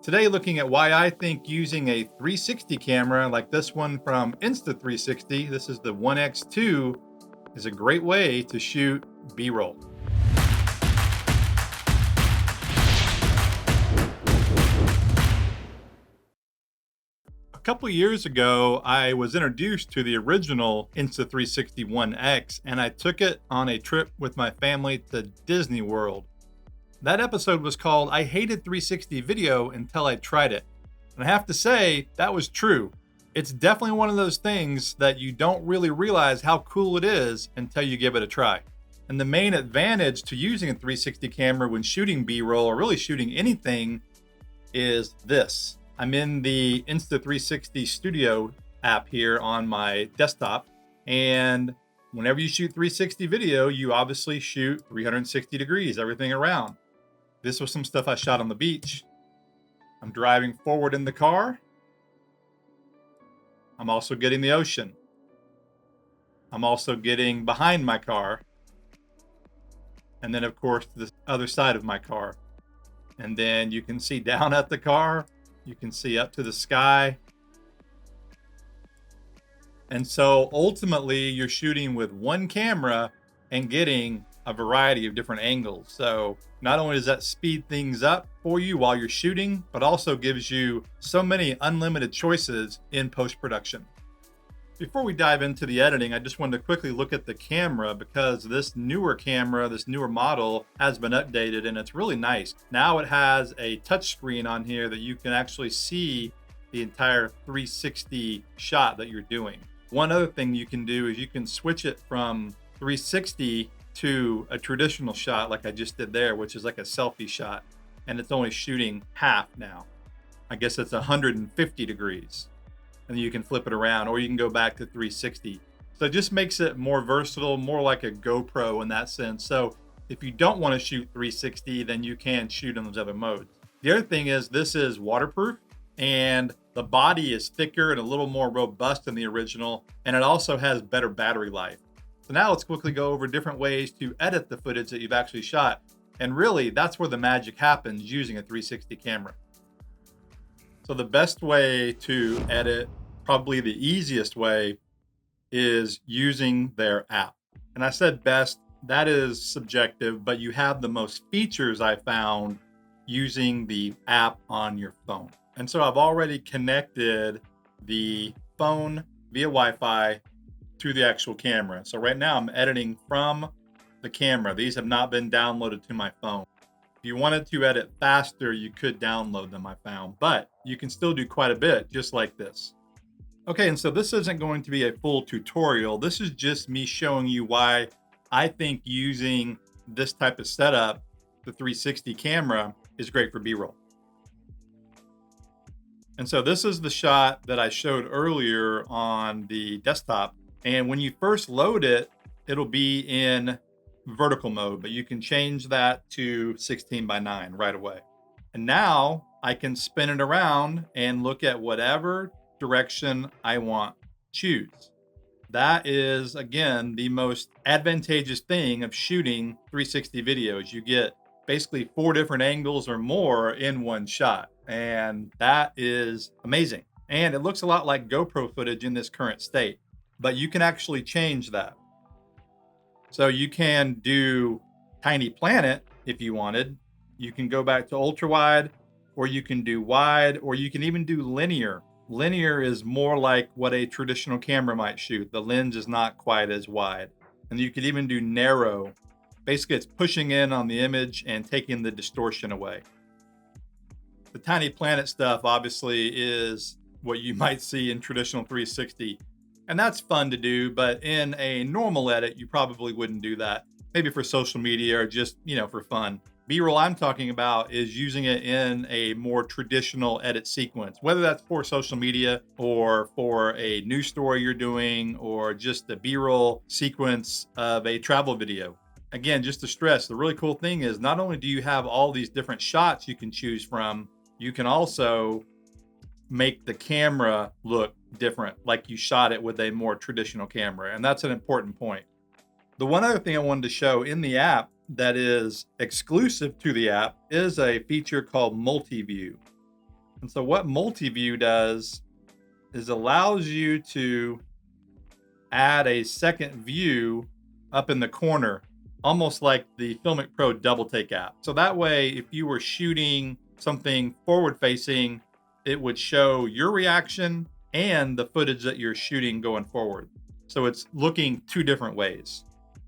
Today, looking at why I think using a 360 camera like this one from Insta360, this is the 1X2, is a great way to shoot B-roll. A couple years ago, I was introduced to the original Insta360 1X, and I took it on a trip with my family to Disney World. That episode was called I Hated 360 Video Until I Tried It. And I have to say, that was true. It's definitely one of those things that you don't really realize how cool it is until you give it a try. And the main advantage to using a 360 camera when shooting B-roll or really shooting anything is this. I'm in the Insta360 Studio app here on my desktop. And whenever you shoot 360 video, you obviously shoot 360 degrees, everything around. This was some stuff I shot on the beach. I'm driving forward in the car. I'm also getting the ocean. I'm also getting behind my car. And then, of course, the other side of my car. And then you can see down at the car. You can see up to the sky. And so ultimately, you're shooting with one camera and getting a variety of different angles. So not only does that speed things up for you while you're shooting, but also gives you so many unlimited choices in post-production. Before we dive into the editing, I just wanted to quickly look at the camera because this newer camera, this newer model has been updated and it's really nice. Now it has a touch screen on here that you can actually see the entire 360 shot that you're doing. One other thing you can do is you can switch it from 360 to a traditional shot like I just did there, which is like a selfie shot, and it's only shooting half now. I guess it's 150 degrees, and then you can flip it around, or you can go back to 360. So it just makes it more versatile, more like a GoPro in that sense. So if you don't want to shoot 360, then you can shoot in those other modes. The other thing is this is waterproof, and the body is thicker and a little more robust than the original, and it also has better battery life. So now let's quickly go over different ways to edit the footage that you've actually shot. And really, that's where the magic happens using a 360 camera. So the best way to edit, probably the easiest way, is using their app. And I said best, that is subjective, but you have the most features I found using the app on your phone. And so I've already connected the phone via Wi-Fi to the actual camera. So right now I'm editing from the camera. These have not been downloaded to my phone. If you wanted to edit faster, you could download them, I found, but you can still do quite a bit just like this. Okay, and so this isn't going to be a full tutorial. This is just me showing you why I think using this type of setup, the 360 camera, is great for B-roll. And so this is the shot that I showed earlier on the desktop. And when you first load it, it'll be in vertical mode, but you can change that to 16:9 right away. And now I can spin it around and look at whatever direction I want to choose. That is, again, the most advantageous thing of shooting 360 videos. You get basically 4 different angles or more in one shot. And that is amazing. And it looks a lot like GoPro footage in this current state, but you can actually change that. So you can do Tiny Planet if you wanted. You can go back to ultra wide, or you can do wide, or you can even do linear. Linear is more like what a traditional camera might shoot. The lens is not quite as wide. And you could even do narrow. Basically, it's pushing in on the image and taking the distortion away. The Tiny Planet stuff obviously is what you might see in traditional 360. And that's fun to do, but in a normal edit, you probably wouldn't do that. Maybe for social media or just, for fun. B-roll I'm talking about is using it in a more traditional edit sequence, whether that's for social media or for a news story you're doing or just a B-roll sequence of a travel video. Again, just to stress, the really cool thing is not only do you have all these different shots you can choose from, you can also make the camera look different, like you shot it with a more traditional camera. And that's an important point. The one other thing I wanted to show in the app that is exclusive to the app is a feature called multi-view. And so what multi-view does is allows you to add a second view up in the corner, almost like the Filmic Pro Double Take app. So that way, if you were shooting something forward facing, it would show your reaction and the footage that you're shooting going forward. So it's looking two different ways.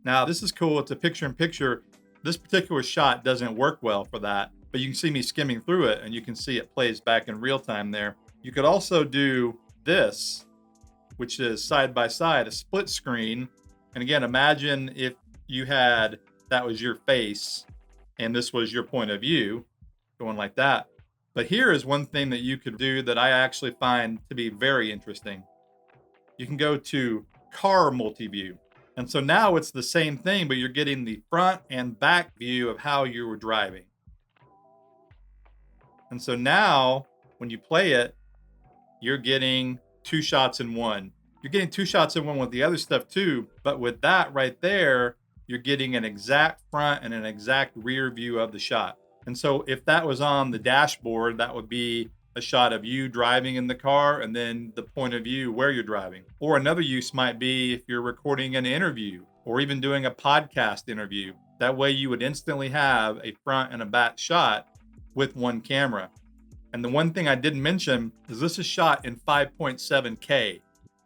Now, this is cool. It's a picture in picture. This particular shot doesn't work well for that, but you can see me skimming through it and you can see it plays back in real time there. You could also do this, which is side by side, a split screen. And again, imagine if you had, that was your face and this was your point of view going like that. But here is one thing that you could do that I actually find to be very interesting. You can go to car multi-view. And so now it's the same thing, but you're getting the front and back view of how you were driving. And so now when you play it, you're getting two shots in one. You're getting two shots in one with the other stuff too, but with that right there, you're getting an exact front and an exact rear view of the shot. And so if that was on the dashboard, that would be a shot of you driving in the car and then the point of view where you're driving. Or another use might be if you're recording an interview or even doing a podcast interview. That way you would instantly have a front and a back shot with one camera. And the one thing I didn't mention is this is shot in 5.7K.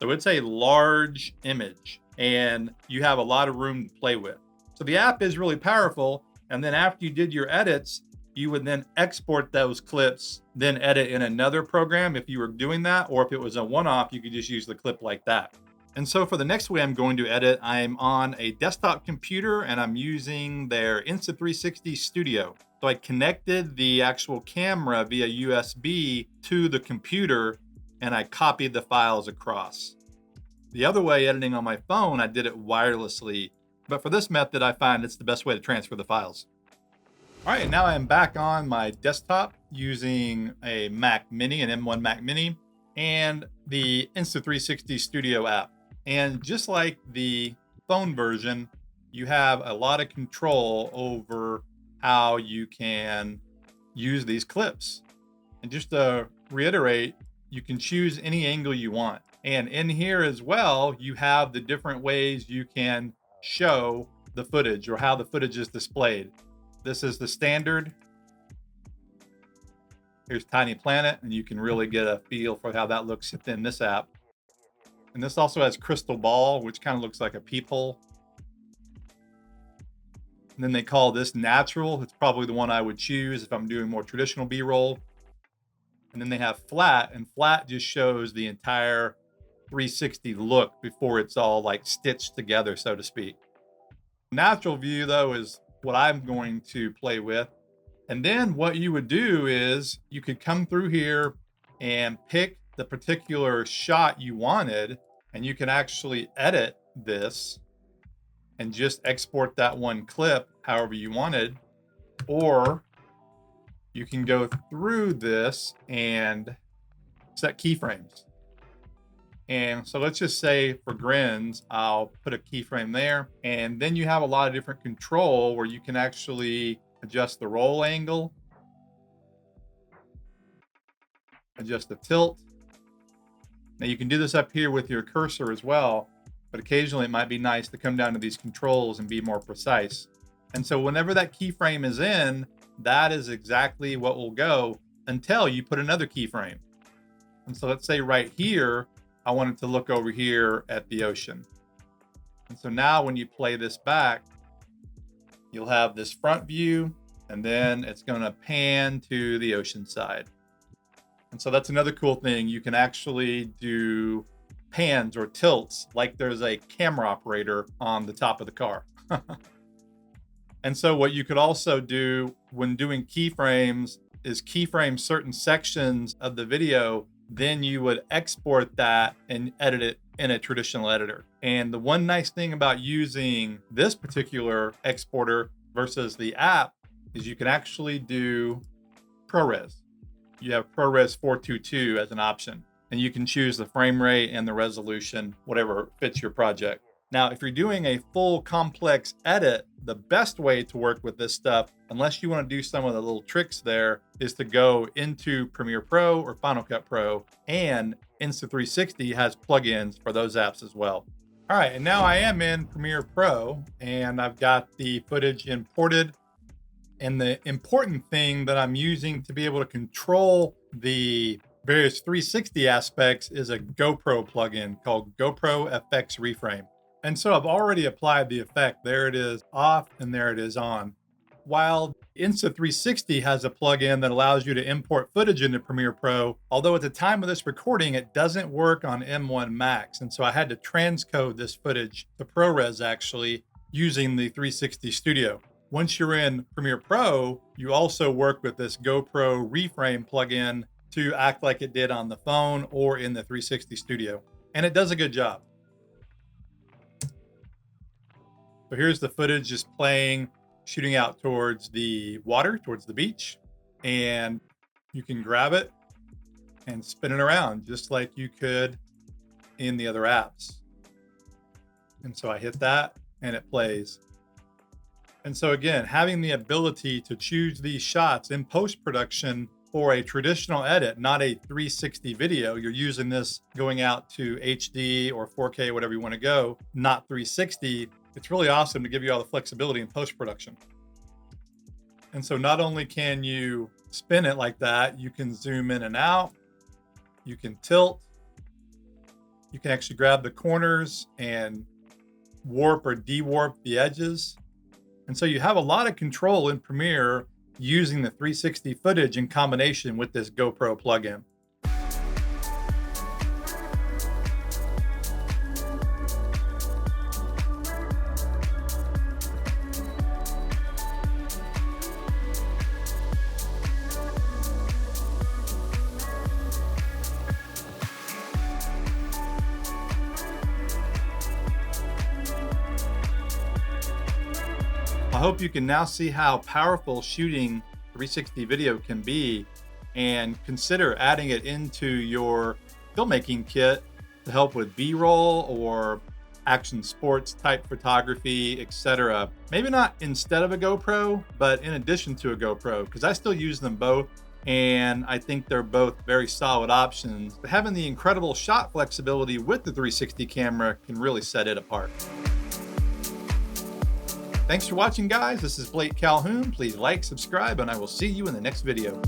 So it's a large image and you have a lot of room to play with. So the app is really powerful. And then after you did your edits, you would then export those clips, then edit in another program if you were doing that, or if it was a one-off, you could just use the clip like that. And so for the next way I'm going to edit, I'm on a desktop computer and I'm using their Insta360 Studio. So I connected the actual camera via USB to the computer and I copied the files across. The other way, editing on my phone, I did it wirelessly. But for this method, I find it's the best way to transfer the files. All right, now I'm back on my desktop using a Mac Mini, an M1 Mac Mini, and the Insta360 Studio app. And just like the phone version, you have a lot of control over how you can use these clips. And just to reiterate, you can choose any angle you want. And in here as well, you have the different ways you can show the footage or how the footage is displayed. This is the standard. Here's Tiny Planet, and you can really get a feel for how that looks within this app. And this also has Crystal Ball, which kind of looks like a peephole. And then they call this natural. It's probably the one I would choose if I'm doing more traditional B-roll. And then they have flat, and flat just shows the entire 360 look before it's all like stitched together, so to speak. Natural view though is what I'm going to play with. And then what you would do is you could come through here and pick the particular shot you wanted, and you can actually edit this and just export that one clip however you wanted. Or you can go through this and set keyframes. And so let's just say for grins, I'll put a keyframe there. And then you have a lot of different control where you can actually adjust the roll angle, adjust the tilt. Now you can do this up here with your cursor as well, but occasionally it might be nice to come down to these controls and be more precise. And so whenever that keyframe is in, that is exactly what will go until you put another keyframe. And so let's say right here, I wanted to look over here at the ocean. And so now when you play this back, you'll have this front view, and then it's going to pan to the ocean side. And so that's another cool thing. You can actually do pans or tilts like there's a camera operator on the top of the car. And so what you could also do when doing keyframes is keyframe certain sections of the video, then you would export that and edit it in a traditional editor. And the one nice thing about using this particular exporter versus the app is you can actually do ProRes. You have ProRes 422 as an option, and you can choose the frame rate and the resolution, whatever fits your project. Now, if you're doing a full complex edit, the best way to work with this stuff unless you want to do some of the little tricks there, is to go into Premiere Pro or Final Cut Pro, and Insta360 has plugins for those apps as well. All right, and now I am in Premiere Pro and I've got the footage imported. And the important thing that I'm using to be able to control the various 360 aspects is a GoPro plugin called GoPro FX Reframe. And so I've already applied the effect. There it is off and there it is on. While Insta360 has a plugin that allows you to import footage into Premiere Pro, although at the time of this recording, it doesn't work on M1 Max. And so I had to transcode this footage to ProRes actually using the 360 Studio. Once you're in Premiere Pro, you also work with this GoPro Reframe plugin to act like it did on the phone or in the 360 Studio. And it does a good job. So here's the footage just playing, shooting out towards the water, towards the beach. And you can grab it and spin it around just like you could in the other apps. And so I hit that and it plays. And so again, having the ability to choose these shots in post-production for a traditional edit, not a 360 video, you're using this going out to HD or 4K, whatever you want to go, not 360. It's really awesome to give you all the flexibility in post-production. And so not only can you spin it like that, you can zoom in and out, you can tilt, you can actually grab the corners and warp or de-warp the edges. And so you have a lot of control in Premiere using the 360 footage in combination with this GoPro plugin. I hope you can now see how powerful shooting 360 video can be, and consider adding it into your filmmaking kit to help with B-roll or action sports type photography, etc. Maybe not instead of a GoPro, but in addition to a GoPro, because I still use them both. And I think they're both very solid options. But having the incredible shot flexibility with the 360 camera can really set it apart. Thanks for watching, guys. This is Blake Calhoun. Please like, subscribe, and I will see you in the next video.